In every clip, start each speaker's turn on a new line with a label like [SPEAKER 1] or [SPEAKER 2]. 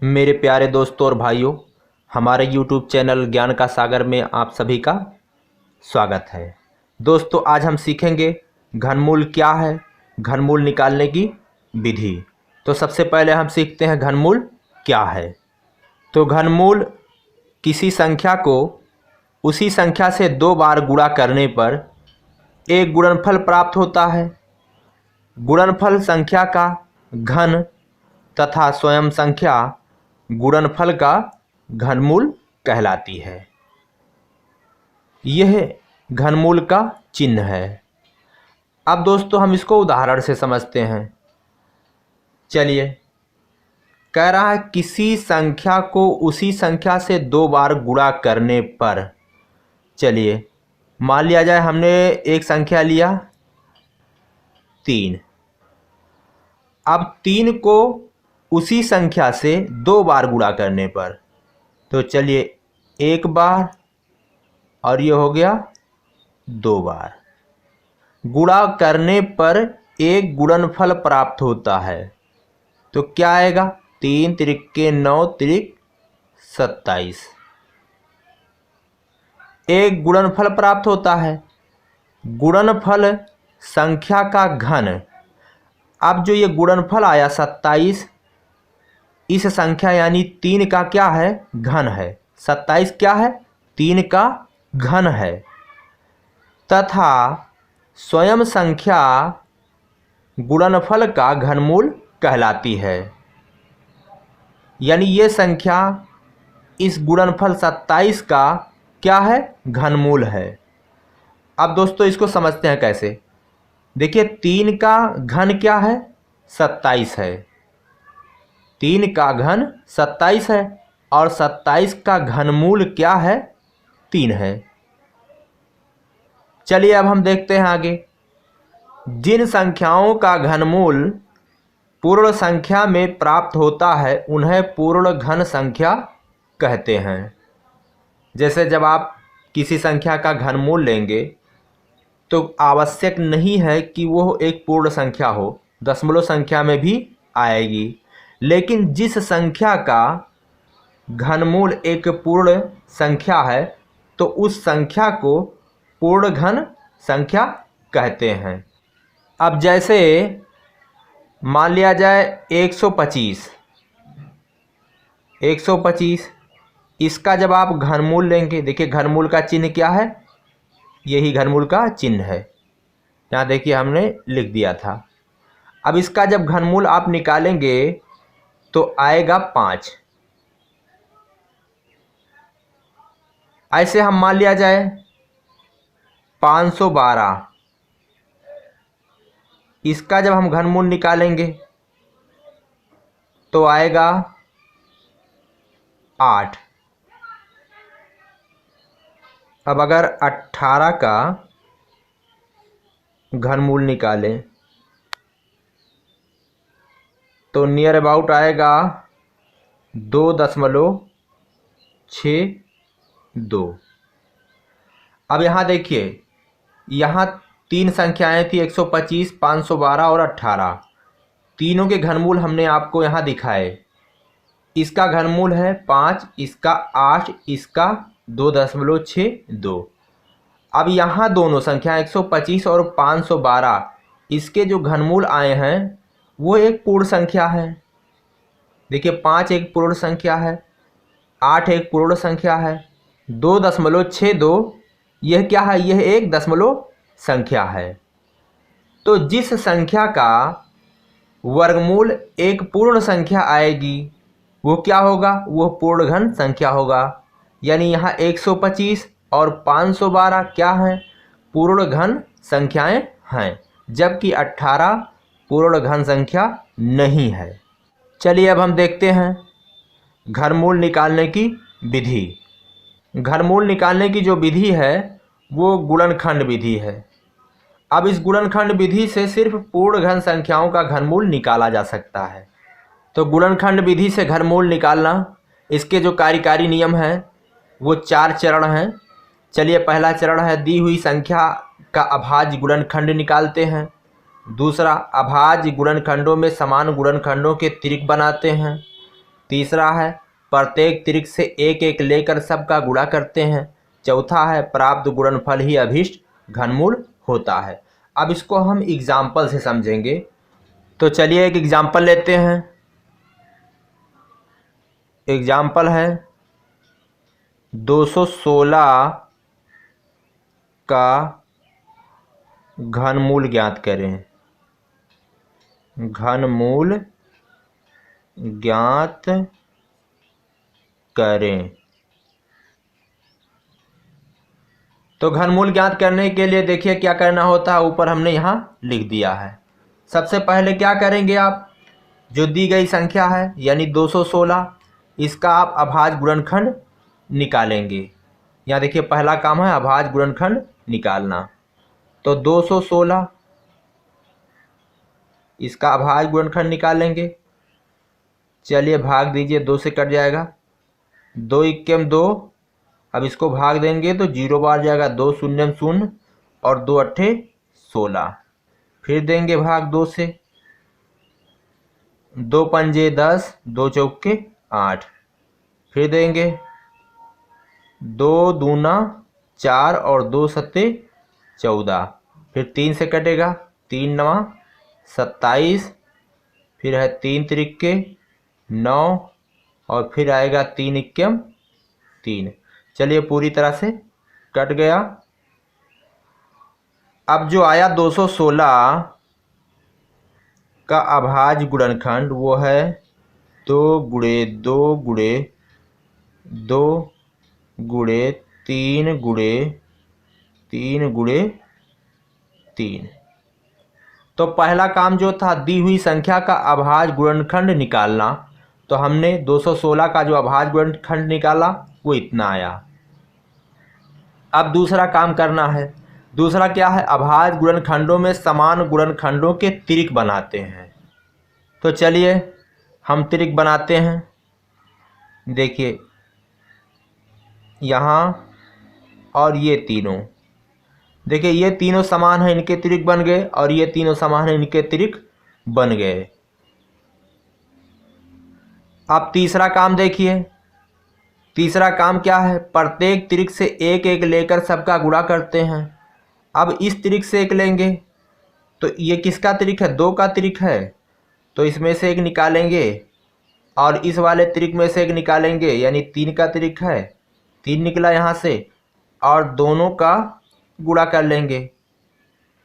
[SPEAKER 1] मेरे प्यारे दोस्तों और भाइयों, हमारे YouTube चैनल ज्ञान का सागर में आप सभी का स्वागत है। दोस्तों, आज हम सीखेंगे घनमूल क्या है, घनमूल निकालने की विधि। तो सबसे पहले हम सीखते हैं घनमूल क्या है। तो घनमूल किसी संख्या को उसी संख्या से 2 बार गुणा करने पर एक गुणनफल प्राप्त होता है। गुणनफल संख्या का घन तथा स्वयं संख्या गुणनफल का घनमूल कहलाती है। यह घनमूल का चिन्ह है। अब दोस्तों हम इसको उदाहरण से समझते हैं। चलिए, कह रहा है किसी संख्या को उसी संख्या से 2 बार गुणा करने पर। चलिए मान लिया जाए हमने एक संख्या लिया 3। अब 3 को उसी संख्या से 2 बार गुणा करने पर, तो चलिए 1 बार और ये हो गया 2 बार। गुणा करने पर एक गुणनफल प्राप्त होता है। तो क्या आएगा? 3 त्रिके 9 त्रिक 27। एक गुणनफल प्राप्त होता है। गुणनफल संख्या का घन। अब जो ये गुणनफल आया 27, इस संख्या यानी 3 का क्या है? घन है। 27 क्या है? 3 का घन है। तथा स्वयं संख्या गुणनफल का घनमूल कहलाती है। यानी ये संख्या इस गुणनफल 27 का क्या है? घनमूल है। अब दोस्तों इसको समझते हैं कैसे। देखिए 3 का घन क्या है? 27 है। 3 का घन 27 है और 27 का घनमूल क्या है? 3 है। चलिए अब हम देखते हैं आगे। जिन संख्याओं का घनमूल पूर्ण संख्या में प्राप्त होता है उन्हें पूर्ण घन संख्या कहते हैं। जैसे जब आप किसी संख्या का घनमूल लेंगे तो आवश्यक नहीं है कि वो एक पूर्ण संख्या हो, दशमलव संख्या में भी आएगी। लेकिन जिस संख्या का घनमूल एक पूर्ण संख्या है तो उस संख्या को पूर्ण घन संख्या कहते हैं। अब जैसे मान लिया जाए 125। 125 इसका जब आप घनमूल लेंगे, देखिए घनमूल का चिन्ह क्या है? यही घनमूल का चिन्ह है। यहाँ देखिए हमने लिख दिया था। अब इसका जब घनमूल आप निकालेंगे तो आएगा 5। ऐसे हम मान लिया जाए 512, इसका जब हम घनमूल निकालेंगे तो आएगा 8। अब अगर 18 का घनमूल निकालें तो नियर अबाउट आएगा 2.62। अब यहाँ देखिए, यहाँ 3 संख्याएं थी 125, 512 और 18। तीनों के घनमूल हमने आपको यहाँ दिखाए। इसका घनमूल है 5, इसका 8, इसका 2.62। अब यहाँ दोनों संख्या 125 और 512, इसके जो घनमूल आए हैं वो एक पूर्ण संख्या है। देखिए 5 एक पूर्ण संख्या है, 8 एक पूर्ण संख्या है, 2.62 यह क्या है? यह एक दशमलव संख्या है। तो जिस संख्या का वर्गमूल एक पूर्ण संख्या आएगी वो क्या होगा? वो पूर्ण घन संख्या होगा। यानी यहाँ 125 और 512 क्या हैं? पूर्ण घन संख्याएं हैं, जबकि 18 पूर्ण घन संख्या नहीं है। चलिए अब हम देखते हैं घनमूल निकालने की विधि। घनमूल निकालने की जो विधि है वो गुणनखंड विधि है। अब इस गुणनखंड विधि से सिर्फ पूर्ण घन संख्याओं का घनमूल निकाला जा सकता है। तो गुणनखंड विधि से घनमूल निकालना, इसके जो कार्यकारी नियम हैं वो 4 चरण हैं। चलिए पहला चरण है दी हुई संख्या का अभाज्य गुणनखंड निकालते हैं। दूसरा, अभाज्य गुणनखंडों में समान गुणनखंडों के त्रिक बनाते हैं। तीसरा है प्रत्येक त्रिक से एक एक लेकर सबका गुणा करते हैं। चौथा है प्राप्त गुणनफल ही अभीष्ट घनमूल होता है। अब इसको हम एग्जाम्पल से समझेंगे, तो चलिए एक एग्जाम्पल लेते हैं। एग्जाम्पल है 216 का घनमूल ज्ञात करें। घनमूल ज्ञात करें। तो घनमूल ज्ञात करने के लिए देखिए क्या करना होता है, ऊपर हमने यहाँ लिख दिया है। सबसे पहले क्या करेंगे आप, जो दी गई संख्या है यानी 216, इसका आप अभाज्य गुणनखंड निकालेंगे। यहाँ देखिए पहला काम है अभाज्य गुणनखंड निकालना। तो 216 इसका अभाज्य गुणनखंड निकालेंगे। चलिए भाग दीजिए, 2 से कट जाएगा, 2 इक्कीम 2। अब इसको भाग देंगे तो 0 बार जाएगा, 2 शून्यम 0 और 2 अट्ठे 16। फिर देंगे भाग 2 से, 2 पंजे 10, 2 चौके 8। फिर देंगे 2 दूना 4 और 2 सत्ते 14। फिर 3 से कटेगा, 3 नवा 27। फिर है 3 त्रिके 9 और फिर आएगा 3 इक्कीम 3। चलिए पूरी तरह से कट गया। अब जो आया 216 का अभाज्य गुणनखंड वो है 2 गुणे 2 गुणे 2 गुणे 3 गुणे 3 गुणे 3। तो पहला काम जो था दी हुई संख्या का अभाज्य गुणनखंड निकालना, तो हमने 216 का जो अभाज्य गुणनखंड निकाला वो इतना आया। अब दूसरा काम करना है। दूसरा क्या है, अभाज्य गुणनखंडों में समान गुणनखंडों के त्रिक बनाते हैं। तो चलिए हम त्रिक बनाते हैं। देखिए यहाँ और ये तीनों, देखिए ये तीनों समान है, इनके त्रिक बन गए, और ये तीनों समान है, इनके त्रिक बन गए। अब तीसरा काम देखिए, तीसरा काम क्या है, प्रत्येक त्रिक से एक एक लेकर सबका गुणा करते हैं। अब इस त्रिक से एक लेंगे तो ये किसका त्रिक है, 2 का त्रिक है, तो इसमें से एक निकालेंगे, और इस वाले त्रिक में से एक निकालेंगे यानी 3 का त्रिक है, 3 निकला यहाँ से, और दोनों का गुणा कर लेंगे।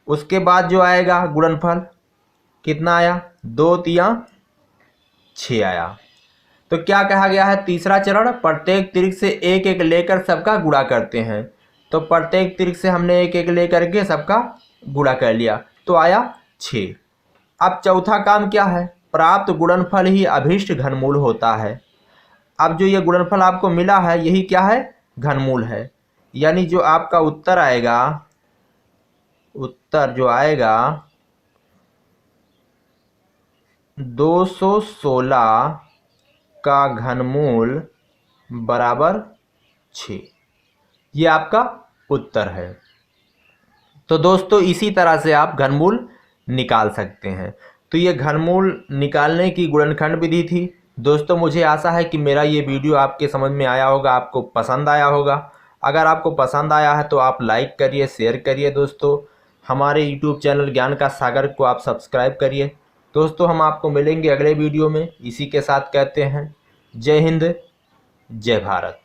[SPEAKER 1] उसके बाद जो आएगा गुणनफल कितना आया, 2 तिया 6 आया। तो क्या कहा गया है, तीसरा चरण प्रत्येक त्रिक से एक एक लेकर सबका गुणा करते हैं। तो प्रत्येक त्रिक से हमने एक एक लेकर के सबका गुणा कर लिया, तो आया 6। अब चौथा काम क्या है, प्राप्त गुणनफल ही अभीष्ट घनमूल होता है। अब जो ये गुणनफल आपको मिला है यही क्या है, घनमूल है। यानी जो आपका उत्तर आएगा, उत्तर जो आएगा 216 का घनमूल बराबर 6, ये आपका उत्तर है। तो दोस्तों इसी तरह से आप घनमूल निकाल सकते हैं। तो ये घनमूल निकालने की गुणनखंड विधि थी। दोस्तों मुझे आशा है कि मेरा ये वीडियो आपके समझ में आया होगा, आपको पसंद आया होगा। अगर आपको पसंद आया है तो आप लाइक करिए, शेयर करिए। दोस्तों हमारे यूट्यूब चैनल ज्ञान का सागर को आप सब्सक्राइब करिए। दोस्तों हम आपको मिलेंगे अगले वीडियो में। इसी के साथ कहते हैं जय हिंद, जय भारत।